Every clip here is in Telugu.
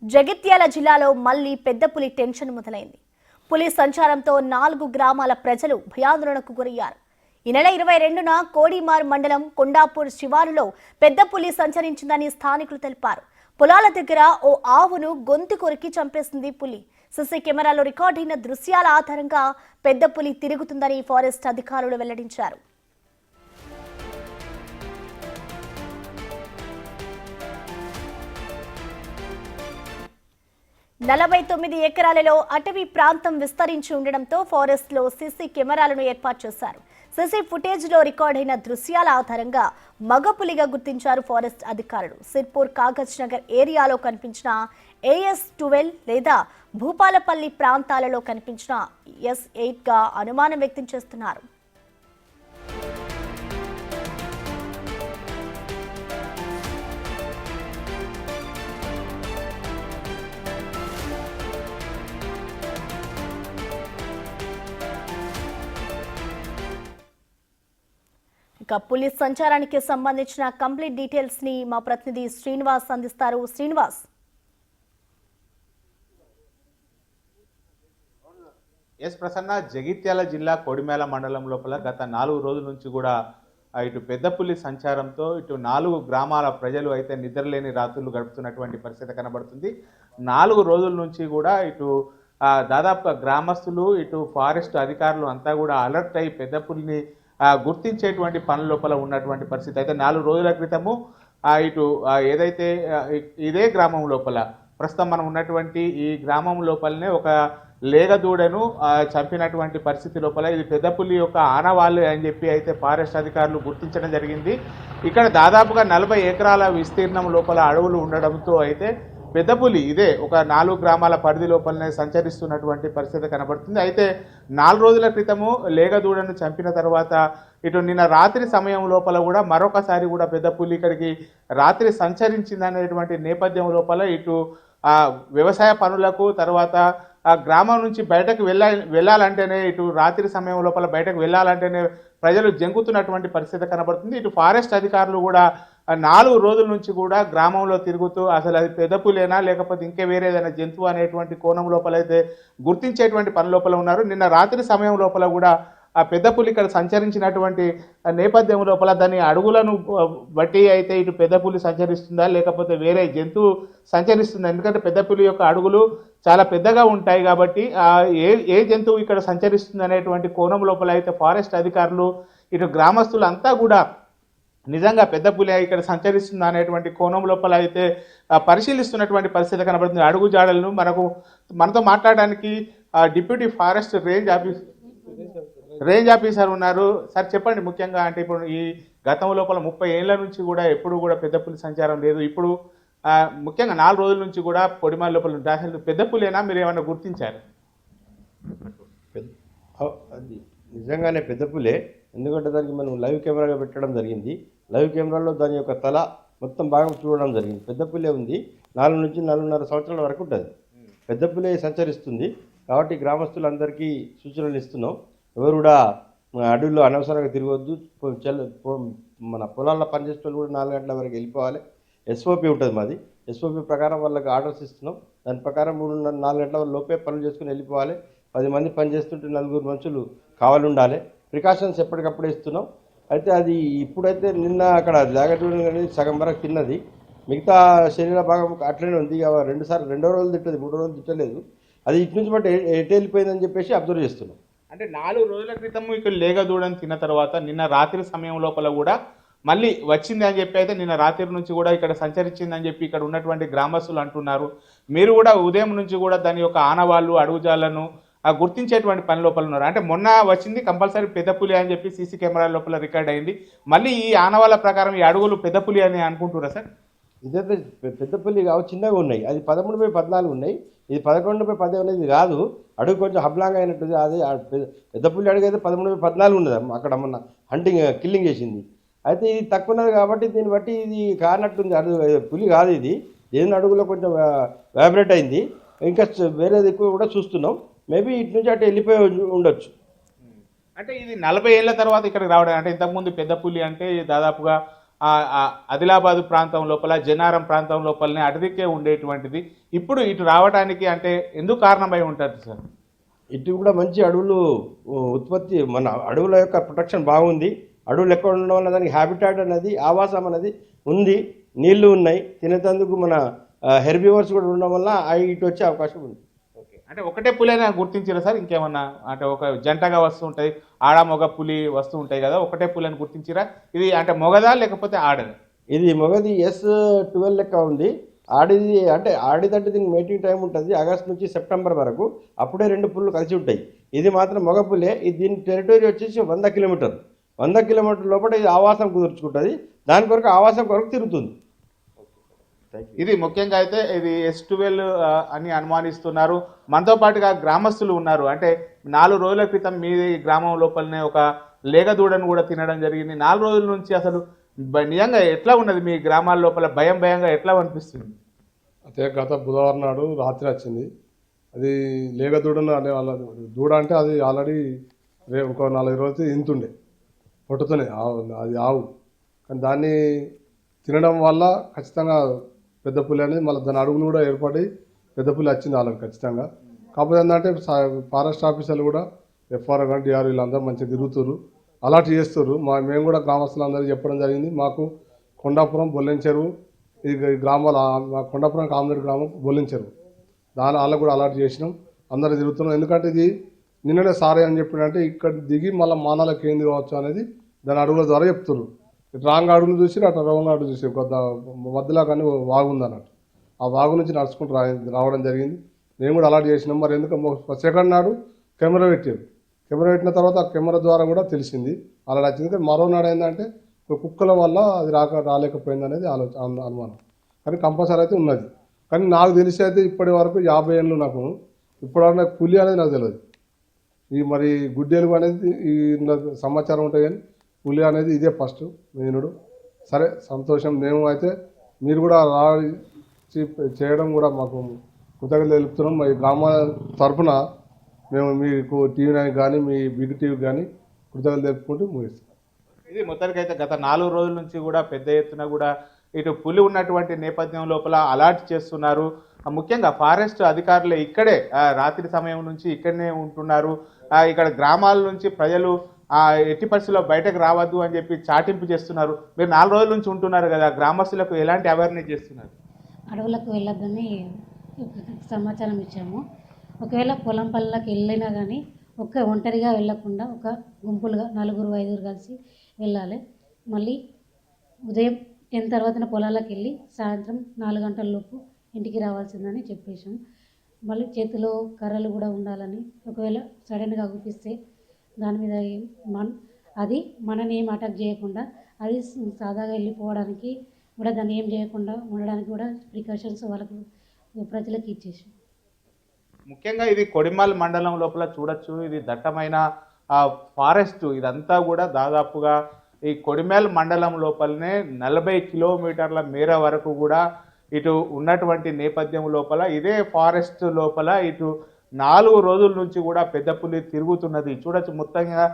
జగిత్యాల జిల్లాలో మళ్లీ పెద్ద పులి టెన్షన్ మొదలైంది. పులి సంచారంతో 4 గ్రామాల ప్రజలు భయాందోళనకు గురయ్యారు. ఈ నెల 22న కోడిమార్ మండలం కొండాపూర్ శివారులో పెద్ద పులి సంచరించిందని స్థానికులు తెలిపారు. పొలాల దగ్గర ఓ ఆవును గొంతు కొరికి చంపేసింది పులి. సీసీ కెమెరాలో రికార్డైన దృశ్యాల ఆధారంగా పెద్ద పులి తిరుగుతుందని ఫారెస్ట్ అధికారులు వెల్లడించారు. 49 ఎకరాలలో అటవీ ప్రాంతం విస్తరించి ఉండడంతో ఫారెస్ట్ లో సీసీ కెమెరాలను ఏర్పాటు చేశారు. సీసీ ఫుటేజ్ లో రికార్డైన దృశ్యాల ఆధారంగా మగపులిగా గుర్తించారు ఫారెస్ట్ అధికారులు. సిర్పూర్ కాగజ్ నగర్ ఏరియాలో కనిపించిన AS-12 లేదా భూపాలపల్లి ప్రాంతాలలో కనిపించిన S-8 గా అనుమానం వ్యక్తం చేస్తున్నారు. పులి సంచారానికి సంబంధించిన కంప్లీట్ డీటెయిల్స్ ని మా ప్రతినిధి శ్రీనివాస్ అందిస్తారు. శ్రీనివాస్, ప్రసన్న, జగిత్యాల జిల్లా కోడిమేల మండలం లోపల గత 4 రోజుల నుంచి కూడా ఇటు పెద్ద పులి సంచారంతో ఇటు 4 గ్రామాల ప్రజలు అయితే నిద్రలేని రాత్రులు గడుపుతున్నటువంటి పరిస్థితి కనబడుతుంది. 4 రోజుల నుంచి కూడా ఇటు దాదాపుగా గ్రామస్తులు ఇటు ఫారెస్ట్ అధికారులు అంతా కూడా అలర్ట్ అయి పెద్ద పులిని గుర్తించేటువంటి పనుల లోపల ఉన్నటువంటి పరిస్థితి. అయితే 4 రోజుల క్రితము ఇటు ఏదైతే ఇదే గ్రామం లోపల ప్రస్తుతం మనం ఉన్నటువంటి ఈ గ్రామం లోపలనే ఒక లేగదూడను చంపినటువంటి పరిస్థితి లోపల ఇది పెద్ద పులి యొక్క ఆనవాళ్ళు అని చెప్పి అయితే ఫారెస్ట్ అధికారులు గుర్తించడం జరిగింది. ఇక్కడ దాదాపుగా 40 ఎకరాల విస్తీర్ణం లోపల అడవులు ఉండడంతో అయితే పెద్ద పులి ఇదే ఒక 4 గ్రామాల పరిధి లోపలనే సంచరిస్తున్నటువంటి పరిస్థితి కనబడుతుంది. అయితే 4 రోజుల క్రితము లేగదూడను చంపిన తర్వాత ఇటు నిన్న రాత్రి సమయం లోపల కూడా మరొకసారి కూడా పెద్ద పులి ఇక్కడికి రాత్రి సంచరించిందనేటువంటి నేపథ్యం లోపల ఇటు వ్యవసాయ పనులకు తర్వాత గ్రామం నుంచి బయటకు వెళ్ళాలంటేనే ఇటు రాత్రి సమయం లోపల బయటకు వెళ్ళాలంటేనే ప్రజలు జంకుతున్నటువంటి పరిస్థితి కనబడుతుంది. ఇటు ఫారెస్ట్ అధికారులు కూడా 4 రోజుల నుంచి కూడా గ్రామంలో తిరుగుతూ అసలు అది పెద్ద పులేనా లేకపోతే ఇంకే వేరేదైనా జంతువు అనేటువంటి కోణం లోపల అయితే గుర్తించేటువంటి పని లోపల ఉన్నారు. నిన్న రాత్రి సమయం లోపల కూడా ఆ పెద్ద పులి ఇక్కడ సంచరించినటువంటి నేపథ్యం లోపల దాని అడుగులను బట్టి అయితే ఇటు పెద్ద పులి సంచరిస్తుందా లేకపోతే వేరే జంతువు సంచరిస్తుందా, ఎందుకంటే పెద్ద పులి యొక్క అడుగులు చాలా పెద్దగా ఉంటాయి కాబట్టి ఏ జంతువు ఇక్కడ సంచరిస్తుంది అనేటువంటి కోణం లోపల అయితే ఫారెస్ట్ అధికారులు ఇటు గ్రామస్తులు అంతా కూడా నిజంగా పెద్ద పులి ఇక్కడ సంచరిస్తుందా అనేటువంటి కోణం లోపల అయితే పరిశీలిస్తున్నటువంటి పరిస్థితి కనబడుతుంది. అడుగు జాడలను మనతో మాట్లాడడానికి డిప్యూటీ ఫారెస్ట్ రేంజ్ ఆఫీసర్ ఉన్నారు. సార్ చెప్పండి, ముఖ్యంగా అంటే ఇప్పుడు ఈ గతం లోపల 30 ఏళ్ల నుంచి కూడా ఎప్పుడు కూడా పెద్ద పులి సంచారం లేదు. ఇప్పుడు ముఖ్యంగా 4 రోజుల నుంచి కూడా పొడిమాల లోపల అసలు పెద్ద పులేనా మీరు ఏమైనా గుర్తించారు? అది నిజంగానే పెద్ద పులే, ఎందుకంటే దానికి మనం లైవ్ కెమెరాగా పెట్టడం జరిగింది. లైవ్ కెమెరాలో దాని యొక్క తల మొత్తం బాగా చూడడం జరిగింది. పెద్ద పులే ఉంది, 4 నుంచి 4.5 సంవత్సరాల వరకు ఉంటుంది. పెద్ద పులే సంచరిస్తుంది కాబట్టి గ్రామస్తులందరికీ సూచనలు ఇస్తున్నాం. ఎవరు కూడా అడవుల్లో అనవసరంగా తిరగవద్దు. మన పొలాల్లో పనిచేసే వాళ్ళు కూడా 4 గంటల వరకు వెళ్ళిపోవాలి. SOP ఉంటుంది మాది. SOP ప్రకారం వాళ్ళకి ఆర్డర్స్ ఇస్తున్నాం. దాని ప్రకారం 3-4 గంటల లోపే పనులు చేసుకుని వెళ్ళిపోవాలి. 10 మంది పని చేస్తుంటే 4 మనుషులు కావాలి ఉండాలి. ప్రికాషన్స్ ఎప్పటికప్పుడే ఇస్తున్నాం. అయితే అది ఇప్పుడైతే నిన్న అక్కడ జాగ్రత్త సగం వరకు తిన్నది, మిగతా శరీర భాగం అట్లనే ఉంది. రెండో రోజులు తిట్టలేదు, 3 రోజులు తిట్టలేదు. అది ఇటు నుంచి బట్టి ఎటు వెళ్ళిపోయిందని చెప్పేసి అబ్జర్వ్ చేస్తున్నాం. అంటే 4 రోజుల క్రితం ఇక్కడ లేగదూడని తిన్న తర్వాత నిన్న రాత్రి సమయం లోపల కూడా మళ్ళీ వచ్చింది అని చెప్పి అయితే నిన్న రాత్రి నుంచి కూడా ఇక్కడ సంచరించిందని చెప్పి ఇక్కడ ఉన్నటువంటి గ్రామస్తులు అంటున్నారు. మీరు కూడా ఉదయం నుంచి కూడా దాని యొక్క ఆనవాళ్ళు అడుగుజాలను గుర్తించేటువంటి పని లోపల ఉన్నారు. అంటే మొన్న వచ్చింది కంపల్సరీ పెద్ద పులి అని చెప్పి సీసీ కెమెరా లోపల రికార్డ్ అయింది. మళ్ళీ ఈ ఆనవాళ్ళ ప్రకారం ఈ అడుగులు పెద్ద పులి అని అనుకుంటున్నారా సార్? ఇదైతే పెద్ద పులి కావు, చిన్నగా ఉన్నాయి. అది 13/14 ఉన్నాయి, ఇది 11/10 అనేది కాదు. అడుగు కొంచెం హబ్లాంగా అయినట్టుంది. అది పెద్ద పులి అడుగు అయితే 13/14 ఉన్నది. అక్కడ మొన్న కిల్లింగ్ చేసింది. అయితే ఇది తక్కువ ఉన్నది కాబట్టి దీన్ని బట్టి ఇది కానట్టుంది. అడుగు పులి కాదు ఇది. దేని అడుగులో కొంచెం వైబ్రేట్ అయింది. ఇంకా వేరేది ఎక్కువ కూడా చూస్తున్నాం. మేబీ ఇటు నుంచి అటు వెళ్ళిపోయి ఉండొచ్చు. అంటే ఇది 40 ఏళ్ల తర్వాత ఇక్కడికి రావడం, అంటే ఇంతకుముందు పెద్ద పులి అంటే దాదాపుగా ఆదిలాబాద్ ప్రాంతం లోపల జనారం ప్రాంతం లోపలనే అడవికే ఉండేటువంటిది ఇప్పుడు ఇటు రావడానికి అంటే ఎందుకు కారణమై ఉంటుంది సార్? ఇటు కూడా మంచి అడవులు ఉత్పత్తి, మన అడవుల యొక్క ప్రొటెక్షన్ బాగుంది. అడవులు ఎక్కువ ఉండడం వల్ల దానికి హ్యాబిటాట్ అనేది, ఆవాసం అనేది ఉంది, నీళ్లు ఉన్నాయి, తినేందుకు మన హెర్బివర్స్ కూడా ఉండడం వల్ల అవి ఇటు వచ్చే అవకాశం ఉంది. అంటే ఒకటే పులిని గుర్తించారా సార్? ఇంకేమన్నా అంటే ఒక జంటగా వస్తూ ఉంటుంది, ఆడ మగ పులి వస్తూ ఉంటాయి కదా, ఒకటే పులిని గుర్తించిరా? ఇది అంటే మొగదా లేకపోతే ఆడదా? ఇది మొగది S12 లెక్క ఉంది. ఆడిది అంటే ఆడిదంటే దీనికి మేటింగ్ టైం ఉంటుంది ఆగస్ట్ నుంచి సెప్టెంబర్ వరకు, అప్పుడే 2 పుల్లు కలిసి ఉంటాయి. ఇది మాత్రం మగ పులే. ఇది దీని టెరిటరీ వచ్చేసి 100 కిలోమీటర్లు. 100 కిలోమీటర్ల లోపల ఇది ఆవాసం కుదుర్చుకుంటుంది, దాని కొరకు ఆవాసం కొరకు తిరుగుతుంది. ఇది ముఖ్యంగా అయితే ఇది S12 అని అనుమానిస్తున్నారు. మనతో పాటుగా గ్రామస్తులు ఉన్నారు. అంటే 4 రోజుల క్రితం మీ గ్రామం లోపలనే ఒక లేగదూడను కూడా తినడం జరిగింది. 4 రోజుల నుంచి అసలు నిజంగా ఎట్లా ఉన్నది మీ గ్రామాల లోపల? భయంగా ఎట్లా అనిపిస్తుంది? అయితే గత బుధవారం నాడు రాత్రి వచ్చింది. అది లేగదూడను అనే వాళ్ళ దూడ. అంటే అది ఆల్రెడీ ఇంకో 4 రోజులు ఇంతుండే పొట్టుతోనే అది ఆవు. కానీ దాన్ని తినడం వల్ల ఖచ్చితంగా పెద్ద పులి అనేది మళ్ళీ దాని అడుగులు కూడా ఏర్పడి పెద్ద పులి వచ్చింది వాళ్ళకి ఖచ్చితంగా. కాకపోతే ఏంటంటే ఫారెస్ట్ ఆఫీసర్లు కూడా FR కానీ DR వీళ్ళందరూ మంచిగా తిరుగుతారు, అలర్ట్ చేస్తారు. మేము కూడా గ్రామస్తులందరికీ చెప్పడం జరిగింది. మాకు కొండాపురం, బొల్లెం చెరువు ఈ గ్రామాలు, మా కొండాపురం కామరెడ్డి గ్రామం, బొల్లెం చెరువు, వాళ్ళకు కూడా అలర్ట్ చేసినాం. అందరూ తిరుగుతున్నాం. ఎందుకంటే ఇది నిన్ననే సారే అని చెప్పినంటే ఇక్కడ దిగి మళ్ళీ మానాలకు ఏంది కావచ్చు అనేది దాని అడుగుల ద్వారా చెప్తున్నారు. ఇటు రాంగ్ అడుగులు చూసి అటు రాంగ్ అడుగు చూసి కొద్ది మధ్యలో కానీ వాగు ఉందన్నట్టు, ఆ వాగు నుంచి నడుచుకుంటూ రావడం జరిగింది. మేము కూడా అలర్ట్ చేసినాం. మరి ఎందుకు సెకండ్ నాడు కెమెరా పెట్టారు. కెమెరా పెట్టిన తర్వాత ఆ కెమెరా ద్వారా కూడా తెలిసింది అలా వచ్చింది. మరో నాడు ఏంటంటే కుక్కల వల్ల అది రాలేకపోయింది అనేది అనుమానం. కానీ కంపల్సరీ అయితే ఉన్నది. కానీ నాకు తెలిసి అయితే ఇప్పటి వరకు 50 ఏళ్ళు నాకు ఇప్పటివరకు నాకు పులి అనేది నాకు తెలియదు. ఈ మరి గుడ్డేలు అనేది ఈ సమాచారం ఉంటాయి, కానీ పులి అనేది ఇదే ఫస్ట్ మెయినుడు. సరే, సంతోషం. మేము అయితే మీరు కూడా చేయడం కూడా మాకు కృతజ్ఞతలు తెలుపుతున్నాం. మా గ్రామాల తరఫున మేము మీకు TV9 కానీ మీ బిగ్ టీవీ కానీ కృతజ్ఞతలు తెలుపుకుంటూ ముగిస్తాం. ఇది మొత్తానికైతే గత 4 రోజుల నుంచి కూడా పెద్ద ఎత్తున కూడా ఇటు పులి ఉన్నటువంటి నేపథ్యం లోపల అలర్ట్ చేస్తున్నారు. ముఖ్యంగా ఫారెస్ట్ అధికారులు ఇక్కడే రాత్రి సమయం నుంచి ఇక్కడనే ఉంటున్నారు. ఇక్కడ గ్రామాల నుంచి ప్రజలు ఎట్టి పరిస్థితుల్లో బయటకు రావద్దు అని చెప్పి చాటింపు చేస్తున్నారు. మీరు 4 రోజుల నుంచి ఉంటున్నారు కదా, గ్రామస్తులకు ఎలాంటి అవేర్నెస్ చేస్తున్నారు? అడవులకు వెళ్ళొద్దని సమాచారం ఇచ్చాము. ఒకవేళ పొలం పళ్ళకి వెళ్ళినా కానీ ఒంటరిగా వెళ్ళకుండా ఒక గుంపులుగా 4-5 కలిసి వెళ్ళాలి. మళ్ళీ ఉదయం 10 తర్వాత పొలాలకు వెళ్ళి సాయంత్రం 4 గంటల లోపు ఇంటికి రావాల్సిందని చెప్పేసాం. మళ్ళీ చేతిలో కర్రలు కూడా ఉండాలని, ఒకవేళ సడన్గా అగుపిస్తే దాని మీద అది మనని ఏం అటాక్ చేయకుండా అది సాదాగా వెళ్ళిపోవడానికి కూడా, దాన్ని ఏం చేయకుండా ఉండడానికి కూడా ప్రికాషన్స్ వాళ్ళకు ప్రజలకు ఇచ్చేసాం. ముఖ్యంగా ఇది కొడిమాల్ మండలం లోపల చూడొచ్చు. ఇది దట్టమైన ఫారెస్ట్. ఇదంతా కూడా దాదాపుగా ఈ కొడిమాల్ మండలం లోపలనే 40 కిలోమీటర్ల మేర వరకు కూడా ఇటు ఉన్నటువంటి నేపథ్యం లోపల ఇదే ఫారెస్ట్ లోపల ఇటు 4 రోజుల నుంచి కూడా పెద్ద పులి తిరుగుతున్నది చూడొచ్చు. మొత్తంగా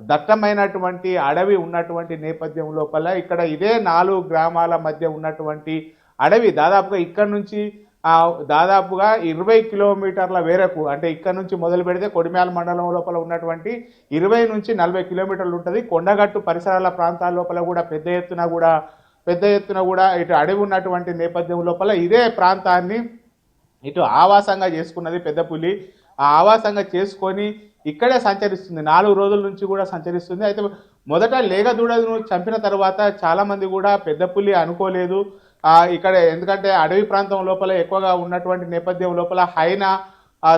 దట్టమైనటువంటి అడవి ఉన్నటువంటి నేపథ్యం లోపల ఇక్కడ ఇదే 4 గ్రామాల మధ్య ఉన్నటువంటి అడవి దాదాపుగా ఇక్కడ నుంచి దాదాపుగా 20 కిలోమీటర్ల మేరకు, అంటే ఇక్కడ నుంచి మొదలు పెడితే కొడిమ్యాల మండలం లోపల ఉన్నటువంటి 20 నుంచి 40 కిలోమీటర్లు ఉంటుంది. కొండగట్టు పరిసరాల ప్రాంతాల లోపల కూడా పెద్ద ఎత్తున కూడా ఇటు అడవి ఉన్నటువంటి నేపథ్యం లోపల ఇదే ప్రాంతాన్ని ఇటు ఆవాసంగా చేసుకున్నది పెద్ద పులి. ఆ ఆవాసంగా చేసుకొని ఇక్కడే సంచరిస్తుంది. 4 రోజుల నుంచి కూడా సంచరిస్తుంది. అయితే మొదట లేగదూడను చంపిన తర్వాత చాలామంది కూడా పెద్ద పులి అనుకోలేదు ఇక్కడ, ఎందుకంటే అడవి ప్రాంతం లోపల ఎక్కువగా ఉన్నటువంటి నేపథ్యం లోపల హైనా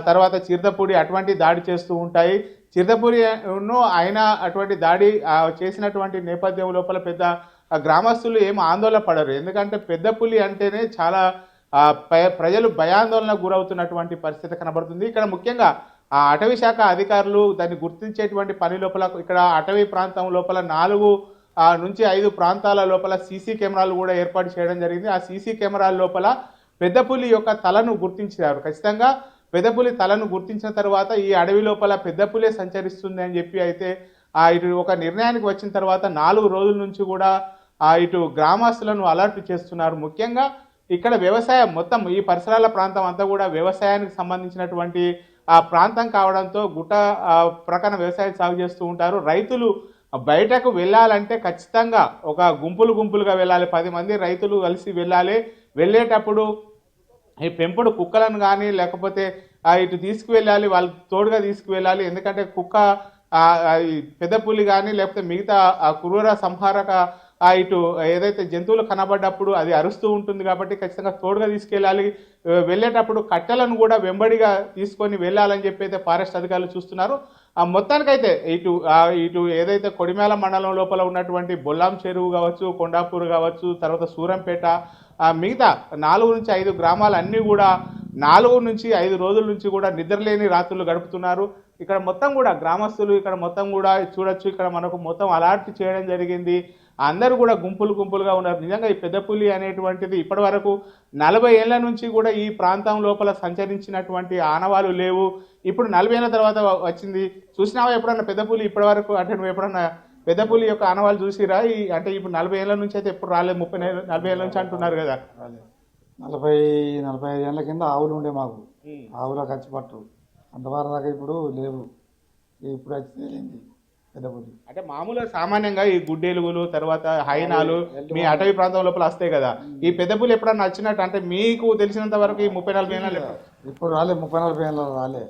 తర్వాత చిరుతపుడి అటువంటి దాడి చేస్తూ ఉంటాయి. చిరుతపుడిను అయినా అటువంటి దాడి చేసినటువంటి నేపథ్యం లోపల పెద్ద గ్రామస్తులు ఏం ఆందోళన పడరు. ఎందుకంటే పెద్ద పులి అంటేనే చాలా ప్రజలు భయాందోళనకు గురవుతున్నటువంటి పరిస్థితి కనబడుతుంది. ఇక్కడ ముఖ్యంగా అటవీ శాఖ అధికారులు దాన్ని గుర్తించేటువంటి పని లోపల ఇక్కడ అటవీ ప్రాంతం లోపల 4 నుంచి 5 ప్రాంతాల లోపల సీసీ కెమెరాలు కూడా ఏర్పాటు చేయడం జరిగింది. ఆ సీసీ కెమెరాల లోపల పెద్ద పులి యొక్క తలను గుర్తించారు. ఖచ్చితంగా పెద్ద పులి తలను గుర్తించిన తర్వాత ఈ అడవి లోపల పెద్ద పులే సంచరిస్తుంది అని చెప్పి అయితే ఇటు ఒక నిర్ణయానికి వచ్చిన తర్వాత 4 రోజుల నుంచి కూడా ఇటు గ్రామస్తులను అలర్ట్ చేస్తున్నారు. ముఖ్యంగా ఇక్కడ వ్యవసాయం మొత్తం ఈ పరిసరాల ప్రాంతం అంతా కూడా వ్యవసాయానికి సంబంధించినటువంటి ప్రాంతం కావడంతో గుట్ట ప్రకారం వ్యవసాయం సాగు చేస్తూ ఉంటారు. రైతులు బయటకు వెళ్ళాలంటే ఖచ్చితంగా ఒక గుంపులుగా వెళ్ళాలి. 10 మంది రైతులు కలిసి వెళ్ళాలి. వెళ్ళేటప్పుడు ఈ పెంపుడు కుక్కలను కానీ లేకపోతే ఇటు తీసుకువెళ్ళాలి, వాళ్ళు తోడుగా తీసుకువెళ్ళాలి. ఎందుకంటే కుక్క ఈ పెద్ద పులి కానీ లేకపోతే మిగతా క్రూర సంహారక ఇటు ఏదైతే జంతువులు కనబడ్డప్పుడు అది అరుస్తూ ఉంటుంది కాబట్టి ఖచ్చితంగా తోడుగా తీసుకెళ్ళాలి. వెళ్ళేటప్పుడు కట్టెలను కూడా వెంబడిగా తీసుకొని వెళ్ళాలని చెప్పి అయితే ఫారెస్ట్ అధికారులు చూస్తున్నారు. మొత్తానికైతే ఇటు ఏదైతే కొడిమేల మండలం లోపల ఉన్నటువంటి బొల్లాం చెరువు కావచ్చు, కొండాపూర్ కావచ్చు, తర్వాత సూరంపేట, మిగతా 4 నుంచి 5 గ్రామాలు అన్నీ కూడా 4 నుంచి 5 రోజుల నుంచి కూడా నిద్రలేని రాత్రులు గడుపుతున్నారు. ఇక్కడ మొత్తం కూడా గ్రామస్తులు ఇక్కడ మొత్తం కూడా చూడొచ్చు. ఇక్కడ మనకు మొత్తం అలర్ట్ చేయడం జరిగింది. అందరూ కూడా గుంపులుగా ఉన్నారు. నిజంగా ఈ పెద్ద పులి అనేటువంటిది ఇప్పటి వరకు 40 ఏళ్ల నుంచి కూడా ఈ ప్రాంతం లోపల సంచరించినటువంటి ఆనవాలు లేవు. ఇప్పుడు 40 ఏళ్ల తర్వాత వచ్చింది. చూసినావా ఎప్పుడన్నా పెద్ద పులి ఇప్పటి వరకు? అంటే నువ్వు ఎప్పుడన్నా పెద్ద పులి యొక్క ఆనవాళ్ళు చూసిరా? అంటే ఇప్పుడు 40 ఏళ్ల నుంచి అయితే ఎప్పుడు రాలేదు, 40 ఏళ్ల నుంచి అంటున్నారు కదా. 45 ఏళ్ళ కింద ఆవులు ఉండే మాకు, ఆవులకు ఖర్చు పట్టు అంతవరకు దాకా ఇప్పుడు లేవు. ఇప్పుడు వచ్చి తేలింది పెద్ద పులి. అంటే మామూలుగా సామాన్యంగా ఈ గుడ్డెలుగులు తర్వాత హైనాలు మీ అటవీ ప్రాంతం లోపల వస్తాయి కదా. ఈ పెద్ద పులి ఎప్పుడన్నా వచ్చినట్టు అంటే మీకు తెలిసినంత వరకు ఈ 30-40 ఏళ్ళ ఇప్పుడు రాలే, 30-40 ఏళ్ళ రాలే.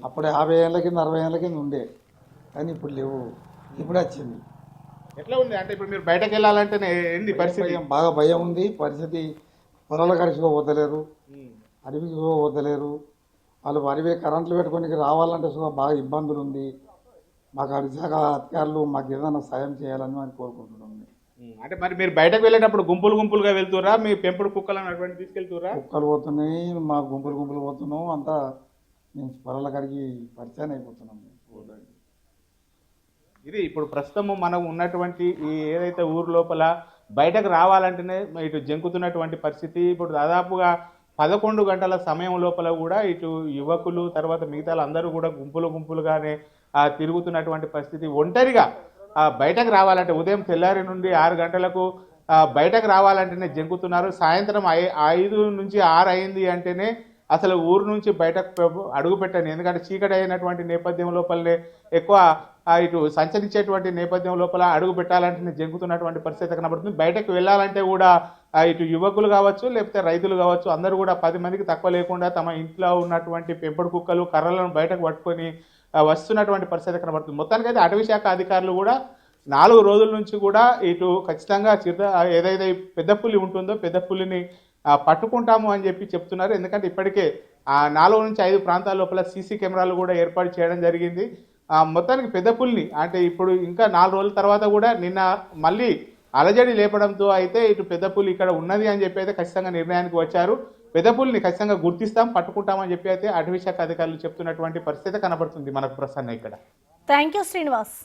అప్పుడే 50 ఏళ్ళ కింద 60 ఏళ్ళ కింద ఉండే, కానీ ఇప్పుడు లేవు. ఇప్పుడు వచ్చింది. ఎట్లా ఉంది అంటే ఇప్పుడు మీరు బయటకు వెళ్ళాలంటే ఏంది పరిస్థితి? బాగా భయం ఉంది. పరిస్థితి పొలాల కడిచిపోతలేరు, అడవికి పోతలేరు. వాళ్ళు అడవి కరెంట్లు పెట్టుకొని రావాలంటే బాగా ఇబ్బందులు ఉంది. మాకు అడిశాఖ అధికారులు మాకు ఏదైనా సాయం చేయాలని మేము కోరుకుంటున్నాం. అంటే మరి మీరు బయటకు వెళ్ళేటప్పుడు గుంపులుగా వెళ్తురా? మీ పెంపుడు కుక్కలను అటువంటి తీసుకెళ్తురా? కుక్కలు పోతున్నాయి, మా గుంపులు పోతున్నాం. అంతా మేము పొలాల కడిగి పరిచయం అయిపోతున్నాం. ఇది ఇప్పుడు ప్రస్తుతం మనం ఉన్నటువంటి ఈ ఏదైతే ఊరు లోపల బయటకు రావాలంటేనే ఇటు జంకుతున్నటువంటి పరిస్థితి. ఇప్పుడు దాదాపుగా 11 గంటల సమయం లోపల కూడా ఇటు యువకులు తర్వాత మిగతా అందరూ కూడా గుంపులుగానే తిరుగుతున్నటువంటి పరిస్థితి. ఒంటరిగా బయటకు రావాలంటే ఉదయం తెల్లారి నుండి 6 గంటలకు బయటకు రావాలంటేనే జంకుతున్నారు. సాయంత్రం 5 నుంచి 6 అయింది అంటేనే అసలు ఊరు నుంచి బయటకు అడుగు పెట్టండి. ఎందుకంటే చీకటి అయినటువంటి నేపథ్యం లోపలనే ఎక్కువ ఇటు సంచరించేటువంటి నేపథ్యం లోపల అడుగు పెట్టాలంటే జంకుతున్నటువంటి పరిస్థితి కనబడుతుంది. బయటకు వెళ్ళాలంటే కూడా ఇటు యువకులు కావచ్చు లేకపోతే రైతులు కావచ్చు అందరూ కూడా 10 మందికి తక్కువ లేకుండా తమ ఇంట్లో ఉన్నటువంటి పెంపుడు కుక్కలు కర్రలను బయటకు పట్టుకొని వస్తున్నటువంటి పరిస్థితి కనబడుతుంది. మొత్తానికైతే అటవీ శాఖ అధికారులు కూడా 4 రోజుల నుంచి కూడా ఇటు ఖచ్చితంగా ఏదైతే పెద్ద పులి ఉంటుందో పెద్ద పులిని పట్టుకుంటాము అని చెప్పి చెప్తున్నారు. ఎందుకంటే ఇప్పటికే 4 నుంచి 5 ప్రాంతాల లోపల సీసీ కెమెరాలు కూడా ఏర్పాటు చేయడం జరిగింది. మొత్తానికి పెద్ద పులిని అంటే ఇప్పుడు ఇంకా 4 రోజుల తర్వాత కూడా నిన్న మళ్ళీ అలజడి లేపడంతో అయితే ఇటు పెద్ద పులి ఇక్కడ ఉన్నది అని చెప్పి అయితే ఖచ్చితంగా నిర్ణయానికి వచ్చారు. పెద్ద పులిని ఖచ్చితంగా గుర్తిస్తాం, పట్టుకుంటామని చెప్పి అయితే అటవీ శాఖ అధికారులు చెప్తున్నటువంటి పరిస్థితి కనబడుతుంది మనకు ప్రసన్న ఇక్కడ. Thank you Srinivas.